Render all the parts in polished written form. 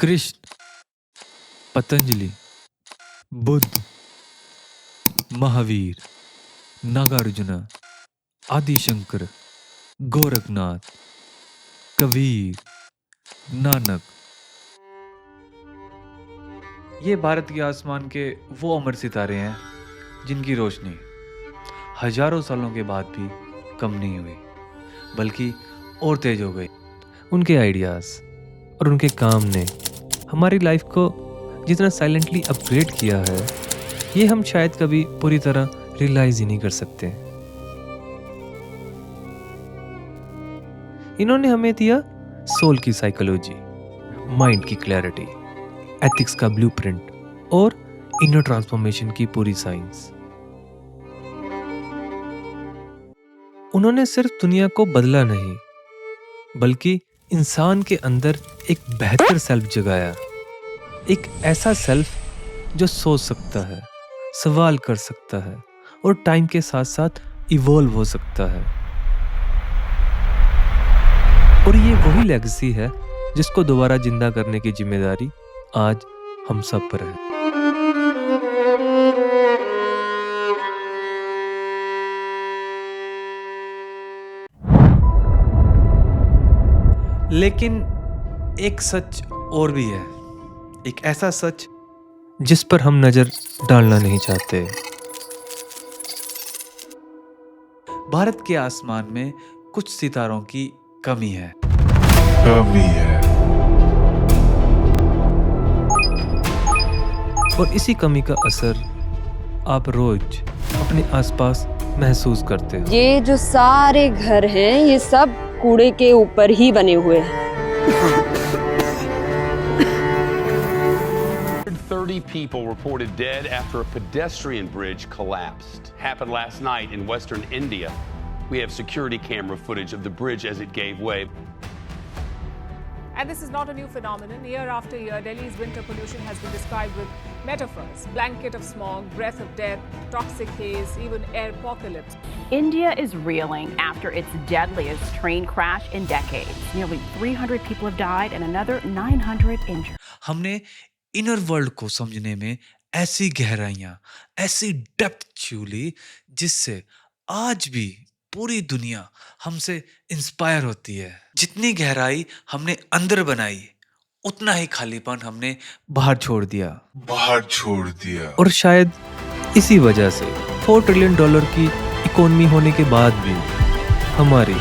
कृष्ण, पतंजलि, बुद्ध, महावीर, नागार्जुन, आदिशंकर, गोरखनाथ, कबीर, नानक। ये भारत के आसमान के वो अमर सितारे हैं जिनकी रोशनी हजारों सालों के बाद भी कम नहीं हुई, बल्कि और तेज हो गई। उनके आइडियाज़ और उनके काम ने हमारी लाइफ को जितना साइलेंटली अपग्रेड किया है, ये हम शायद कभी पूरी तरह रियलाइज ही नहीं कर सकते। इन्होंने हमें दिया सोल की साइकोलॉजी, माइंड की क्लैरिटी, एथिक्स का ब्लूप्रिंट और इनर ट्रांसफॉर्मेशन की पूरी साइंस। उन्होंने सिर्फ दुनिया को बदला नहीं, बल्कि इंसान के अंदर एक बेहतर सेल्फ जगाया। एक ऐसा सेल्फ जो सोच सकता है, सवाल कर सकता है और टाइम के साथ साथ इवॉल्व हो सकता है। और ये वही लेगेसी है जिसको दोबारा जिंदा करने की जिम्मेदारी आज हम सब पर है। लेकिन एक सच और भी है, एक ऐसा सच जिस पर हम नजर डालना नहीं चाहते। भारत के आसमान में कुछ सितारों की कमी है। और इसी कमी का असर आप रोज अपने आसपास महसूस करते हो। ये जो सारे घर हैं, ये सब कूड़े के ऊपर ही बने हुए हैं। 30 people reported dead after a pedestrian bridge collapsed. Happened last night in western India. We have security camera footage of the bridge as it gave way. And this is not a new phenomenon. Year after year, Delhi's winter pollution has been described with metaphors: blanket of smog, breath of death, toxic haze, even air apocalypse. India is reeling after its deadliest train crash in decades. Nearly 300 people have died and another 900 injured. हमने inner world को समझने में ऐसी गहराइयां, ऐसी depth छू ली जिससे आज भी पूरी दुनिया हमसे इंस्पायर होती है। जितनी गहराई हमने अंदर बनाई, उतना ही खालीपन हमने बाहर छोड़ दिया। और शायद इसी वजह से $4 ट्रिलियन की इकोनॉमी होने के बाद भी हमारी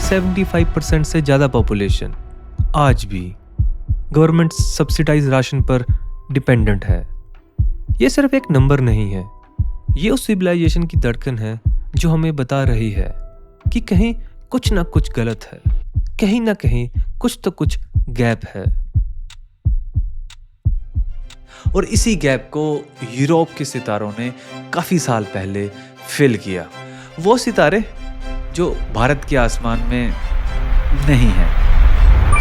75% से ज्यादा पॉपुलेशन आज भी गवर्नमेंट सब्सिडाइज राशन पर डिपेंडेंट है। ये सिर्फ एक नंबर नहीं है, ये उस सिविलाइजेशन की धड़कन है जो हमें बता रही है कि कहीं कुछ ना कुछ गलत है, कहीं ना कहीं कुछ तो कुछ गैप है। और इसी गैप को यूरोप के सितारों ने काफी साल पहले फिल किया। वो सितारे जो भारत के आसमान में नहीं हैं।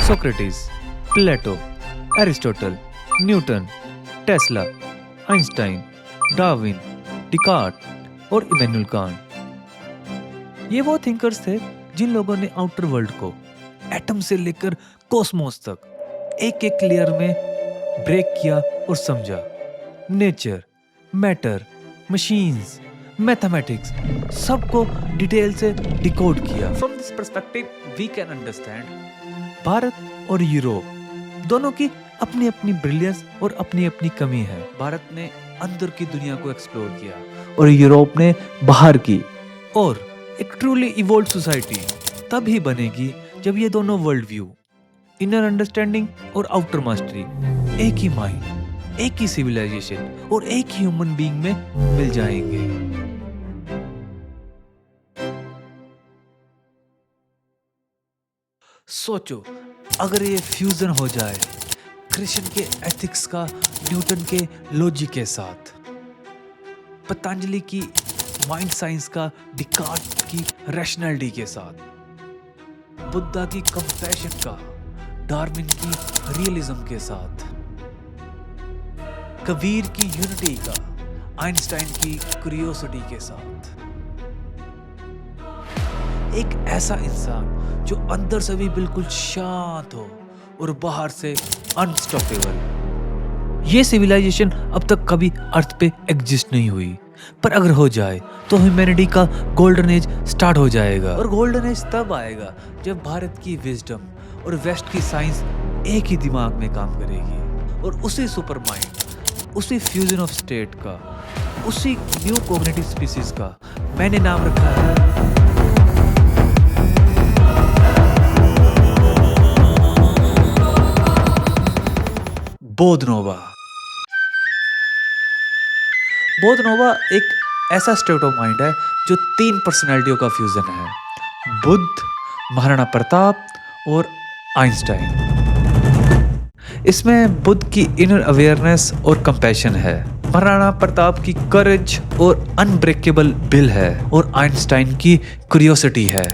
Socrates, Plato, Aristotle, Newton, Tesla, Einstein, Darwin, Descartes और इमैनुअल कांट। ये वो थिंकर्स थे जिन लोगों ने आउटर वर्ल्ड को एटम से लेकर कॉस्मोस तक एक एक लेयर में ब्रेक किया और समझा। नेचर, मैटर, मशीन्स, मैथमेटिक्स, सबको डिटेल से डिकोड किया। From this perspective we can understand Bharat और यूरोप दोनों की अपनी अपनी ब्रिलियंस और अपनी अपनी कमी है। भारत ने अंदर की दुनिया को एक्सप्लोर किया और यूरोप ने बाहर की। और एक ट्रूली इवॉल्व्ड सोसाइटी तब ही बनेगी जब ये दोनों वर्ल्ड व्यू, इनर अंडरस्टैंडिंग और आउटर मास्टरी, एक ही माइंड, एक ही सिविलाइजेशन और एक ही ह्यूमन बीइंग में मिल जाएंगे। सोचो अगर ये फ्यूजन हो जाए कृष्ण के एथिक्स का न्यूटन के लॉजिक के साथ, पतंजलि की माइंड साइंस का डिकार्ट की रैशनैलिटी के साथ, बुद्धा की कंपैशन का डार्विन की रियलिज्म के साथ, कबीर की यूनिटी का आइंस्टाइन की क्यूरियोसिटी के साथ। एक ऐसा इंसान जो अंदर से भी बिल्कुल शांत हो और बाहर से अनस्टॉपेबल। ये सिविलाइजेशन अब तक कभी अर्थ पे एग्जिस्ट नहीं हुई, पर अगर हो जाए तो ह्यूमैनिटी का गोल्डन एज स्टार्ट हो जाएगा। और गोल्डन एज तब आएगा जब भारत की विजडम और वेस्ट की साइंस एक ही दिमाग में काम करेगी, और उसी सुपर माइंड, उसी फ्यूजन ऑफ स्टेट का, उसी न्यू कॉग्निटिव स्पीसीज का मैंने नाम रखा है बोधनोवा। बोधनोवा एक ऐसा स्टेट ऑफ माइंड है जो 3 पर्सनैलिटियों का फ्यूजन है, बुद्ध, महाराणा प्रताप और आइंस्टाइन। इसमें बुद्ध की इनर अवेयरनेस और कंपैशन है, महाराणा प्रताप की करेज और अनब्रेकेबल विल है, और आइंस्टाइन की क्यूरियोसिटी है।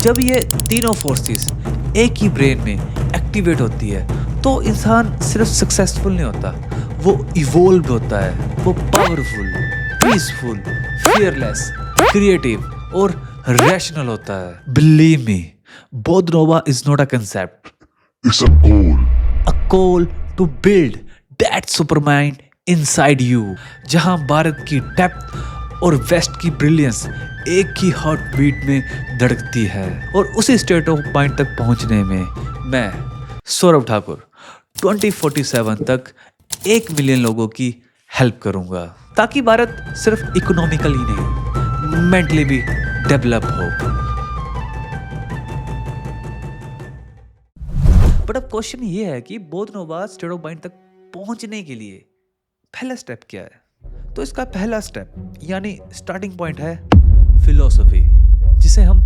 जब ये तीनों फोर्सेस एक ही ब्रेन में एक्टिवेट होती है तो इंसान सिर्फ सक्सेसफुल नहीं होता, वो इवोल्व होता है, वो पावरफुल, पीसफुल, फियरलेस, क्रिएटिव और रैशनल होता है। Believe me, Bodhnova is not a concept, It's a goal. a goal to build that supermind inside you, जहां भारत की डेप्थ और वेस्ट की ब्रिलियंस एक ही हार्ट बीट में धड़कती है। और उसी स्टेट ऑफ माइंड तक पहुंचने में मैं सौरभ ठाकुर 2047 तक 1 मिलियन लोगों की हेल्प करूंगा, ताकि भारत सिर्फ इकोनॉमिकली नहीं, मेंटली भी डेवलप हो। बट अब क्वेश्चन ये है कि बोधनोवा स्टेट ऑफ माइंड तक पहुंचने के लिए पहला स्टेप क्या है? तो इसका पहला स्टेप यानी स्टार्टिंग पॉइंट है फिलोसफी, जिसे हम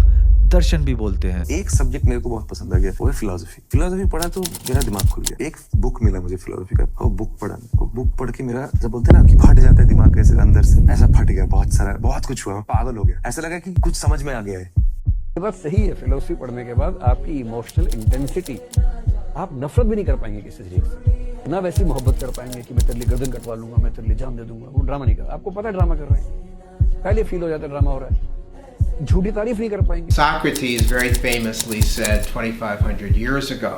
दर्शन भी बोलते हैं। एक सब्जेक्ट मेरे को बहुत पसंद आ गया, वो है फिलोसफी। फिलोसफी पढ़ा तो मेरा दिमाग खुल गया। एक बुक मिला मुझे फिलोसफी का, वो बुक पढ़ा, वो बुक पढ़ के मेरा, जब बोलते हैं ना कि फट जाता है दिमाग कैसे अंदर से, ऐसा फट गया। बहुत सारा, बहुत कुछ हुआ, पागल हो गया। ऐसा लगा कि कुछ समझ में आ गया है। ये बात सही है, फिलोसफी पढ़ने के बाद आपकी इमोशनल इंटेंसिटी, आप नफरत भी नहीं कर पाएंगे किसी चीज से, ना वैसी मोहब्बत कर पाएंगे कि मैं तेरे लिए गर्दन कटवा लूंगा, मैं तेरे लिए जान दे दूंगा। वो ड्रामा नहीं कर, आपको पता है ड्रामा कर रहे हैं, पहले फील हो जाता है ड्रामा हो रहा है। झूठी तारीफ नहीं कर पाएंगे। Socrates very famously said 2,500 years ago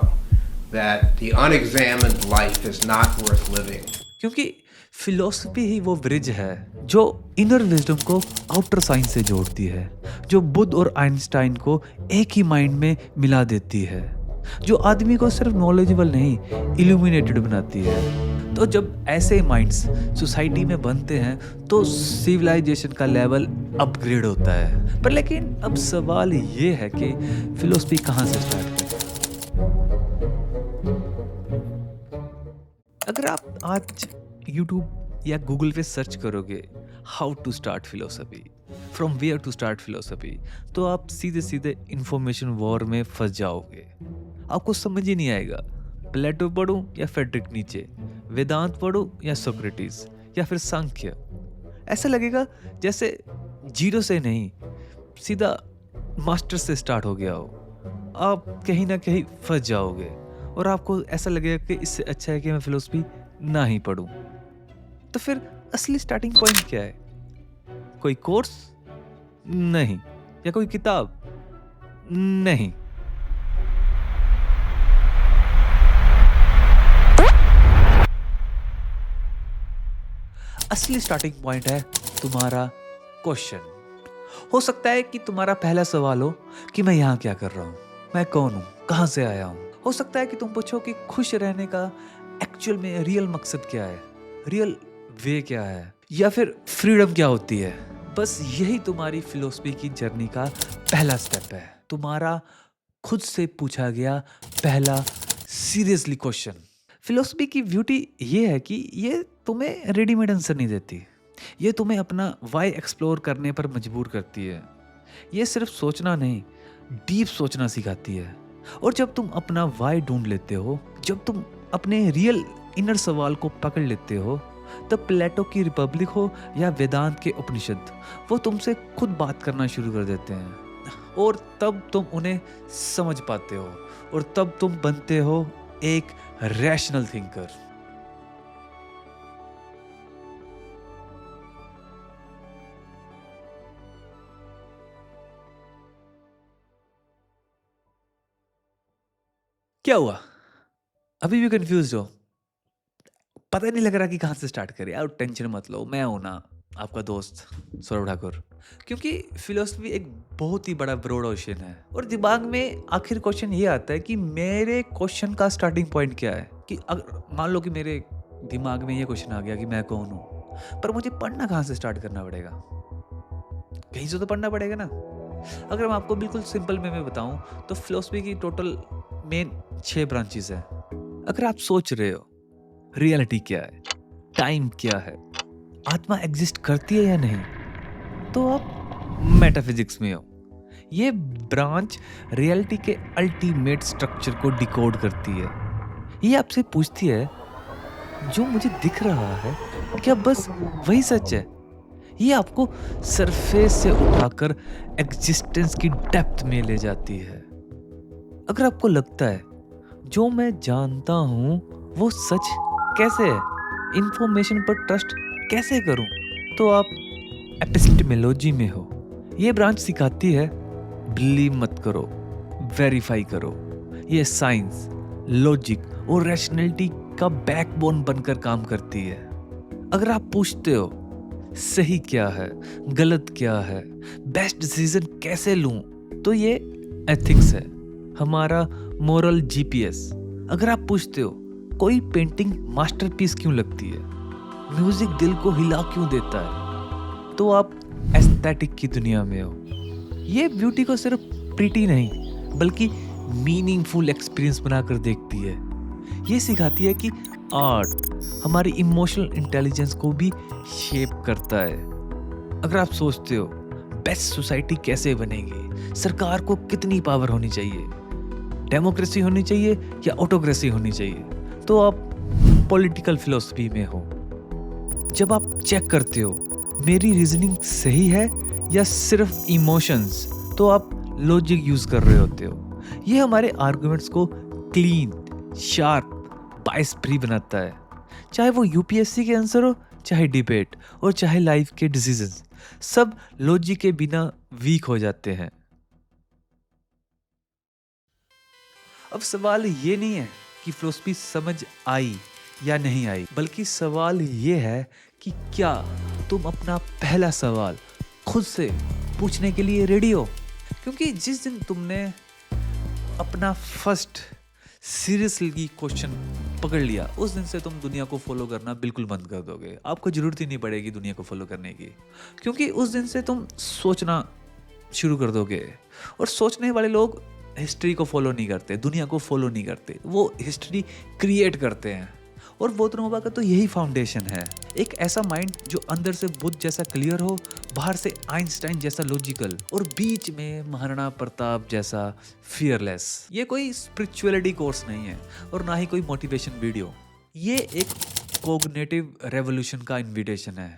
that the unexamined life is not worth living. क्योंकि फिलोसफी ही वो ब्रिज है जो इनर विजडम को आउटर साइंस से जोड़ती है, जो बुद्ध और आइंस्टाइन को एक ही माइंड में मिला देती है, जो आदमी को सिर्फ नॉलेजेबल नहीं, इल्यूमिनेटेड बनाती है। तो जब ऐसे माइंड्स सोसाइटी में बनते हैं तो सिविलाइजेशन का लेवल अपग्रेड होता है। पर लेकिन अब सवाल ये है कि फिलोसफी कहाँ से स्टार्ट करें? अगर आप आज YouTube या Google पे सर्च करोगे how to start philosophy, from where to start philosophy, तो आप सीधे सीधे इंफॉर्मेशन वॉर में फंस जाओगे। आपको समझ ही नहीं आएगा प्लेटो पढ़ूं या फ्रेडरिक नीचे, वेदांत पढ़ूं या सोक्रेटिस या फिर सांख्य। ऐसा लगेगा जैसे जीरो से नहीं, सीधा मास्टर से स्टार्ट हो गया हो। आप कहीं ना कहीं फंस जाओगे और आपको ऐसा लगेगा कि इससे अच्छा है कि मैं फिलोसफी ना ही पढ़ूं। तो फिर असली स्टार्टिंग पॉइंट क्या है? कोई कोर्स नहीं, या कोई किताब नहीं, असली स्टार्टिंग पॉइंट है तुम्हारा क्वेश्चन। हो सकता है कि तुम्हारा पहला सवाल हो कि मैं यहाँ क्या कर रहा हूँ, मैं कौन हूँ, कहाँ से आया हूँ। हो सकता है कि तुम पूछो कि खुश रहने का एक्चुअल में रियल मकसद क्या है, रियल वे क्या है, या फिर फ्रीडम क्या होती है। बस यही तुम्हारी फिलोसफी की जर्नी का पहला स्टेप है, तुम्हारा खुद से पूछा गया पहला सीरियसली क्वेश्चन। फिलोसफी की ब्यूटी ये है कि ये तुम्हें रेडीमेड आंसर नहीं देती, ये तुम्हें अपना वाई एक्सप्लोर करने पर मजबूर करती है। ये सिर्फ सोचना नहीं, डीप सोचना सिखाती है। और जब तुम अपना वाई ढूंढ लेते हो, जब तुम अपने रियल इनर सवाल को पकड़ लेते हो, तब प्लेटो की रिपब्लिक हो या वेदांत के उपनिषद, वो तुमसे खुद बात करना शुरू कर देते हैं। और तब तुम उन्हें समझ पाते हो, और तब तुम बनते हो एक रैशनल थिंकर। क्या हुआ? अभी भी कंफ्यूज हो? पता नहीं लग रहा कि कहाँ से स्टार्ट करें? यार टेंशन मत लो, मैं हूं ना, आपका दोस्त सौरभ ठाकुर। क्योंकि फिलोसफी एक बहुत ही बड़ा ब्रॉड ओशन है और दिमाग में आखिर क्वेश्चन ये आता है कि मेरे क्वेश्चन का स्टार्टिंग पॉइंट क्या है। कि अगर मान लो कि मेरे दिमाग में ये क्वेश्चन आ गया कि मैं कौन हूँ, पर मुझे पढ़ना कहाँ से स्टार्ट करना पड़ेगा? कहीं से तो पढ़ना पड़ेगा ना। अगर मैं आपको बिल्कुल सिंपल वे में बताऊं तो फिलोसफी की टोटल मेन 6 ब्रांचेस है। अगर आप सोच रहे हो रियलिटी क्या है, टाइम क्या है, आत्मा एग्जिस्ट करती है या नहीं, तो आप मेटाफिजिक्स में हो। ये ब्रांच रियलिटी के अल्टीमेट स्ट्रक्चर को डिकोड करती है। ये आपसे पूछती है जो मुझे दिख रहा है क्या बस वही सच है? ये आपको सरफेस से उठाकर एग्जिस्टेंस की डेप्थ में ले जाती है। अगर आपको लगता है जो मैं जानता हूं वो सच कैसे है, इंफॉर्मेशन पर ट्रस्ट कैसे करूं, तो आप एपिस्टेमोलॉजी में हो। ये ब्रांच सिखाती है बिलीव मत करो, वेरीफाई करो। ये साइंस, लॉजिक और रैशनैलिटी का बैकबोन बनकर काम करती है। अगर आप पूछते हो सही क्या है, गलत क्या है, बेस्ट डिसीजन कैसे लूं, तो ये एथिक्स है, हमारा मोरल जीपीएस। अगर आप पूछते हो कोई पेंटिंग मास्टरपीस क्यों लगती है, म्यूजिक दिल को हिला क्यों देता है, तो आप एस्थेटिक की दुनिया में हो। ये ब्यूटी को सिर्फ प्रिटी नहीं बल्कि मीनिंगफुल एक्सपीरियंस बनाकर देखती है। ये सिखाती है कि आर्ट हमारी इमोशनल इंटेलिजेंस को भी शेप करता है। अगर आप सोचते हो बेस्ट सोसाइटी कैसे बनेगी, सरकार को कितनी पावर होनी चाहिए, डेमोक्रेसी होनी चाहिए या ऑटोक्रेसी होनी चाहिए, तो आप पॉलिटिकल फिलॉसफी में हो। जब आप चेक करते हो मेरी रीजनिंग सही है या सिर्फ इमोशंस, तो आप लॉजिक यूज कर रहे होते हो। ये हमारे आर्गुमेंट्स को क्लीन, शार्प, बायस फ्री बनाता है। चाहे वो यूपीएससी के आंसर हो, चाहे डिबेट और चाहे लाइफ के डिसीजंस, सब लॉजिक के बिना वीक हो जाते हैं। अब सवाल ये नहीं है कि फिलॉसफी समझ आई या नहीं आई, बल्कि सवाल ये है कि क्या तुम अपना पहला सवाल खुद से पूछने के लिए रेडी हो? क्योंकि जिस दिन तुमने अपना फर्स्ट सीरियसली क्वेश्चन पकड़ लिया, उस दिन से तुम दुनिया को फॉलो करना बिल्कुल बंद कर दोगे। आपको जरूरत ही नहीं पड़ेगी दुनिया को फॉलो करने की, क्योंकि उस दिन से तुम सोचना शुरू कर दोगे। और सोचने वाले लोग हिस्ट्री को फॉलो नहीं करते, दुनिया को फॉलो नहीं करते, वो हिस्ट्री क्रिएट करते हैं। और बोधनोवा का तो यही फाउंडेशन है, एक ऐसा माइंड जो अंदर से बुद्ध जैसा क्लियर हो, बाहर से आइंस्टाइन जैसा लॉजिकल और बीच में महाराणा प्रताप जैसा फियरलेस। ये कोई स्पिरिचुअलिटी कोर्स नहीं है और ना ही कोई मोटिवेशन वीडियो, ये एक कॉग्निटिव रेवोल्यूशन का इन्विटेशन है।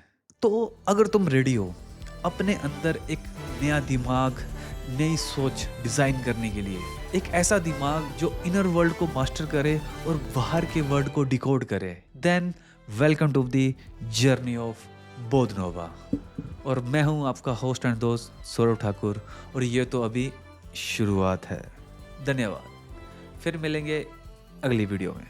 तो अगर तुम रेडी हो अपने अंदर एक नया दिमाग, नई सोच डिजाइन करने के लिए, एक ऐसा दिमाग जो इनर वर्ल्ड को मास्टर करे और बाहर के वर्ल्ड को डिकोड करे, then welcome to the journey of Bodhnova. और मैं हूं आपका होस्ट एंड दोस्त सौरभ ठाकुर, और ये तो अभी शुरुआत है। धन्यवाद, फिर मिलेंगे अगली वीडियो में।